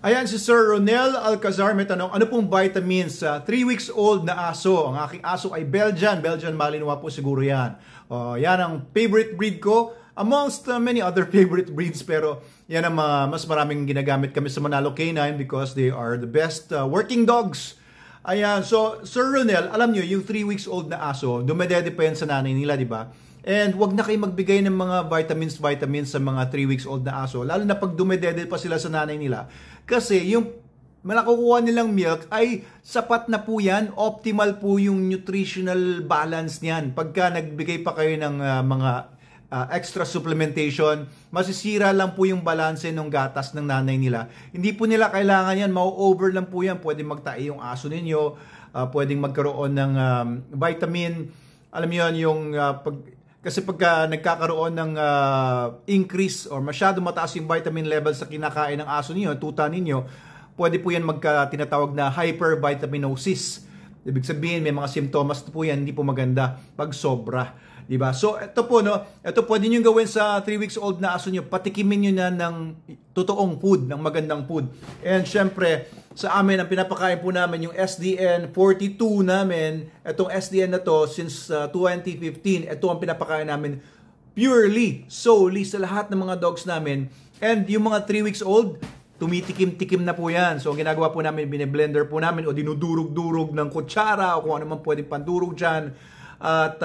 Ayan si Sir Ronel Alcazar may tanong, ano pong vitamins sa 3 weeks old na aso? Ang aking aso ay Belgian Malinois po siguro yan. Yan ang favorite breed ko amongst many other favorite breeds, pero yan ang mas maraming ginagamit kami sa Manalo Canine because they are the best working dogs. Ayan, so Sir Ronel, alam nyo, yung 3 weeks old na aso, dumedepend sa nanay nila, di ba? And wag na kayo magbigay ng mga vitamins sa mga 3 weeks old na aso, lalo na pag dumedede pa sila sa nanay nila. Kasi yung nakukuha nilang milk ay sapat na po yan, optimal po yung nutritional balance niyan. Pagka nagbigay pa kayo ng mga extra supplementation, masisira lang po yung balanse ng gatas ng nanay nila. Hindi po nila kailangan yan, mau-over lang po yan. Pwedeng magtae yung aso ninyo, pwedeng magkaroon ng vitamin. Alam mo yun, yung kasi pagka nagkakaroon ng increase or masyado mataas yung vitamin level sa kinakain ng aso niyo, tuta ninyo, pwede po yan tinatawag na hypervitaminosis. Ibig sabihin, may mga simptomas po yan, hindi po maganda pag sobra. Diba? So, ito po, no? Ito pwede nyo gawin sa 3 weeks old na aso nyo. Patikimin nyo na ng totoong food, ng magandang food. And syempre, sa amin, ang pinapakain po namin yung SDN 42 namin. Itong SDN na to, since 2015, ito ang pinapakain namin purely, solely sa lahat ng mga dogs namin. And yung mga 3 weeks old, tumitikim-tikim na po yan. So, ang ginagawa po namin, bine-blender po namin o dinudurog-durog ng kutsara o kung ano man pwedeng pandurog dyan. At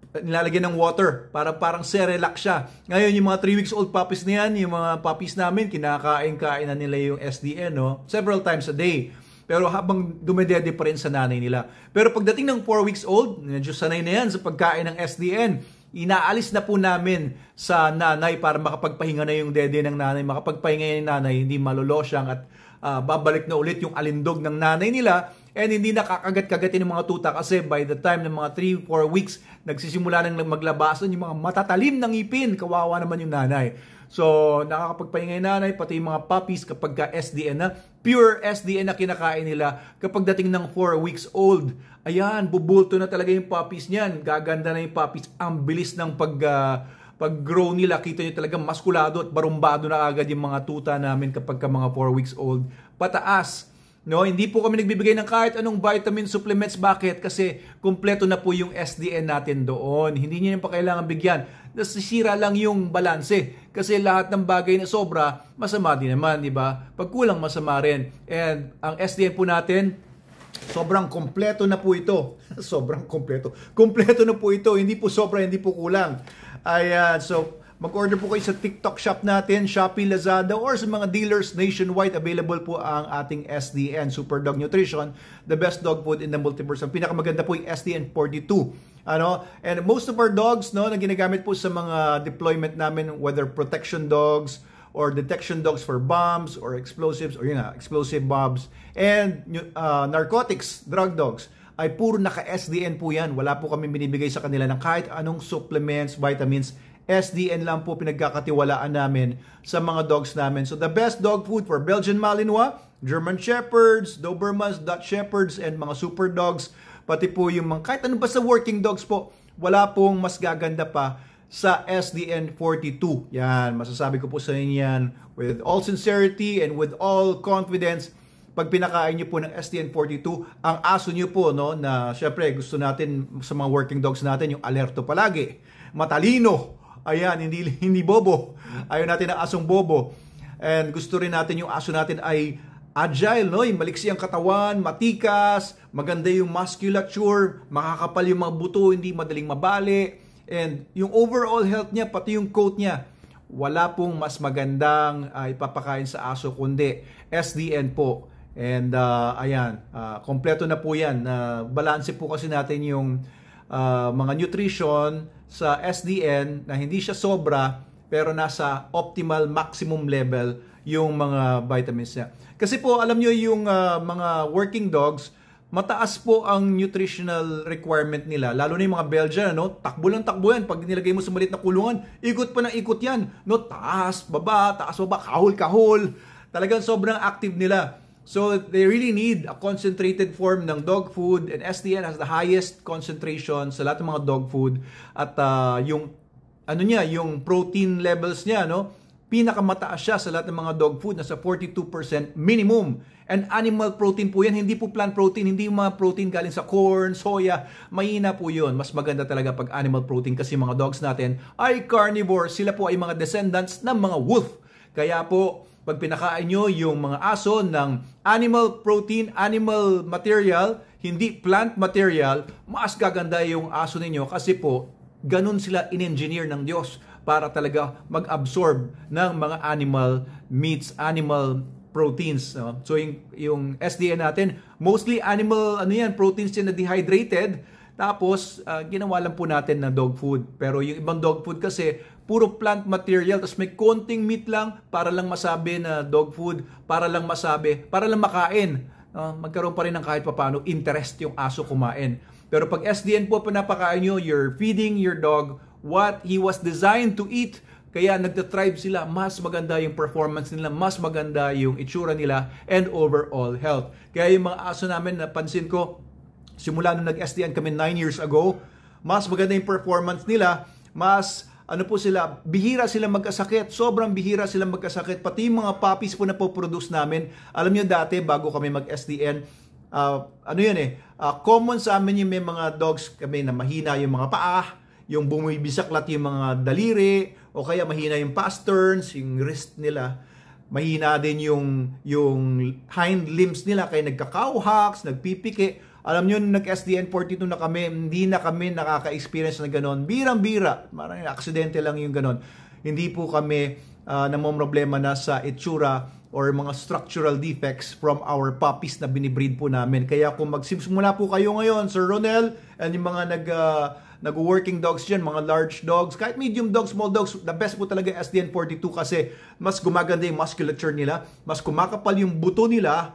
nilalagyan ng water para parang Cerelac siya. Ngayon, yung mga 3 weeks old puppies na yan, yung mga puppies namin, kinakain-kain na nila yung SDN, no? Several times a day. Pero habang dumedede pa rin sa nanay nila. Pero pagdating ng 4 weeks old, medyo sanay na yan sa pagkain ng SDN. Inaalis na po namin sa nanay para makapagpahinga na yung dede ng nanay. Makapagpahinga yung nanay, hindi malolosyang at babalik na ulit yung alindog ng nanay nila. And hindi nakakagat-kagatin ng mga tuta kasi by the time ng mga 3-4 weeks, nagsisimula nang maglabasan yung mga matatalim ng ngipin. Kawawa naman yung nanay. So, nakakapagpahinga yung nanay, pati yung mga puppies kapag ka SDN na, pure SDN na kinakain nila. Kapag dating ng 4 weeks old, ayan, bubulto na talaga yung puppies niyan. Gaganda na yung puppies. Ang bilis ng pag-grow nila. Kita nyo talaga maskulado at barumbado na agad yung mga tuta namin kapag ka mga 4 weeks old. Pataas. No, hindi po kami nagbibigay ng kahit anong vitamin supplements. Bakit? Kasi kumpleto na po yung SDN natin doon. Hindi niyo pa kailangan bigyan. Nasisira lang yung balanse. Kasi lahat ng bagay na sobra, masama din naman, di ba? Pag kulang, masama rin. And ang SDN po natin, sobrang kompleto na po ito. Sobrang kompleto. Kompleto na po ito. Hindi po sobra, hindi po kulang. Ayan, so mag-order po kayo sa TikTok shop natin, Shopee, Lazada, or sa mga dealers nationwide. Available po ang ating SDN, Super Dog Nutrition, the best dog food in the multiverse. Ang pinakamaganda po yung SDN 42. And most of our dogs, no, na ginagamit po sa mga deployment namin, whether protection dogs or detection dogs for bombs or explosives, or explosive bombs, and narcotics, drug dogs, ay puro naka-SDN po yan. Wala po kami binibigay sa kanila ng kahit anong supplements, vitamins. SDN lang po pinagkakatiwalaan namin sa mga dogs namin. So the best dog food for Belgian Malinois, German Shepherds, Dobermans, Dutch Shepherds, and mga super dogs, pati po yung mga kahit ano ba sa working dogs po, wala pong mas gaganda pa sa SDN 42. Yan, masasabi ko po sa inyo yan with all sincerity and with all confidence. Pag pinakain nyo po ng SDN 42, ang aso nyo po, no, na syempre gusto natin sa mga working dogs natin, yung alerto palagi, matalino, ayan, hindi bobo. Ayaw natin ang asong bobo. And gusto rin natin yung aso natin ay agile, no? Yung maliksi ang katawan, matikas, maganda yung musculature, makakapal yung mga buto, hindi madaling mabali. And yung overall health niya, pati yung coat niya, wala pong mas magandang ipapakain sa aso kundi SDN po. And ayan, kompleto na po yan. Balanse po kasi natin yung mga nutrition sa SDN na hindi siya sobra pero nasa optimal maximum level yung mga vitamins niya. Kasi po alam nyo yung mga working dogs, mataas po ang nutritional requirement nila. Lalo na yung mga Belgian, no? Takbo lang takbo yan. Pag nilagay mo sa maliit na kulungan, ikot pa ng ikot yan. No? Taas, baba, kahol-kahol. Talagang sobrang active nila. So, they really need a concentrated form ng dog food, and SDN has the highest concentration sa lahat ng mga dog food. At yung protein levels niya, no? Pinakamataas siya sa lahat ng mga dog food, nasa 42% minimum. And animal protein po yan, hindi po plant protein, hindi yung mga protein galing sa corn, soya, mahina po yun. Mas maganda talaga pag animal protein kasi mga dogs natin ay carnivore, sila po ay mga descendants ng mga wolf. Kaya po, pag pinakain nyo yung mga aso ng animal protein, animal material, hindi plant material, mas gaganda yung aso ninyo kasi po, ganun sila in-engineer ng Diyos para talaga mag-absorb ng mga animal meats, animal proteins. No? So yung SDN natin, mostly animal proteins yan na dehydrated. Tapos ginawa lang po natin na dog food. Pero yung ibang dog food kasi puro plant material, tapos may konting meat lang para lang masabi na dog food, para lang makain. Magkaroon pa rin ng kahit papano interest yung aso kumain. Pero pag SDN po pinapakain nyo, you're feeding your dog what he was designed to eat. Kaya nagtatribe sila, mas maganda yung performance nila, mas maganda yung itsura nila, and overall health. Kaya yung mga aso namin, napansin ko, simula nung nag-SDN kami 9 years ago, mas maganda yung performance nila, mas bihira sila magkasakit, sobrang bihira sila magkasakit, pati yung mga puppies po na po-produce namin. Alam nyo dati, bago kami mag-SDN, common sa amin yung may mga dogs kami na mahina yung mga paa, yung bumibisaklat yung mga daliri, o kaya mahina yung pasterns, yung wrist nila. Mahina din yung hind limbs nila, kaya nagkakauhaks, nagpipiki. Alam nyo, nag-SDN 42 na kami, hindi na kami nakaka-experience na gano'n. Birang-bira, marang aksidente lang yung gano'n. Hindi po kami namomroblema na sa itsura or mga structural defects from our puppies na binibreed po namin. Kaya kung magsimula po kayo ngayon, Sir Ronel, and yung mga nag-working dogs dyan, mga large dogs, kahit medium dogs, small dogs, the best po talaga SDN 42 kasi mas gumaganda yung musculature nila, mas kumakapal yung buto nila,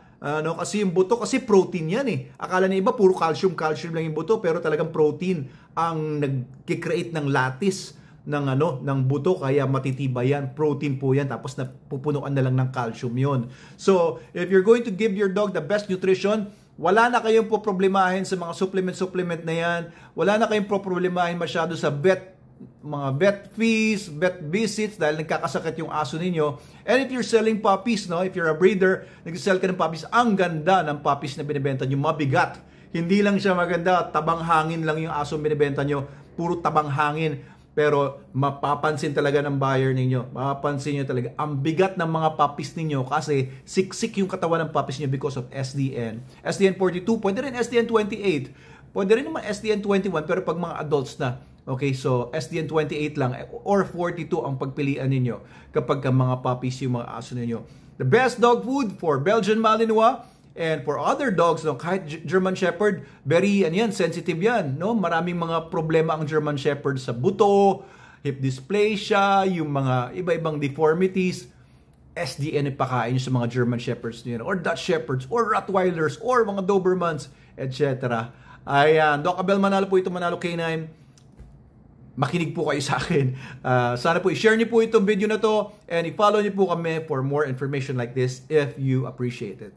kasi yung buto, kasi protein yan eh. Akala na iba, puro calcium lang yung buto, pero talagang protein ang nag-create ng lattice ng buto, kaya matitibay yan. Protein po yan, tapos napupunuan na lang ng calcium yon. So, if you're going to give your dog the best nutrition, wala na kayong poproblemahin sa mga supplement na yan. Wala na kayong poproblemahin masyado sa mga vet fees, vet visits dahil nagkakasakit yung aso ninyo. And if you're selling puppies, if you're a breeder, nag-sell ka ng puppies, ang ganda ng puppies na binibenta nyo, mabigat. Hindi lang siya maganda, tabang hangin lang yung aso binibenta nyo, puro tabang hangin. Pero mapapansin talaga ng buyer ninyo, mapapansin nyo talaga, ang bigat ng mga puppies ninyo kasi siksik yung katawan ng puppies nyo because of SDN. SDN 42, pwede rin SDN 28, pwede rin naman SDN 21, pero pag mga adults na. Okay, so SDN 28 lang or 42 ang pagpilian ninyo kapag mga puppies yung mga aso ninyo. The best dog food for Belgian Malinois and for other dogs, kahit German Shepherd, very sensitive yan. Maraming mga problema ang German Shepherd sa buto, hip dysplasia, yung mga iba-ibang deformities. SDN ipakain sa mga German Shepherds nyo, or Dutch Shepherds, or Rottweilers, or mga Dobermans, etc. Ayan, Doc Abel Manalo po ito, Manalo K9. Makinig po kayo sa akin. Sana po i-share niyo po itong video na to and i-follow niyo po kami for more information like this if you appreciate it.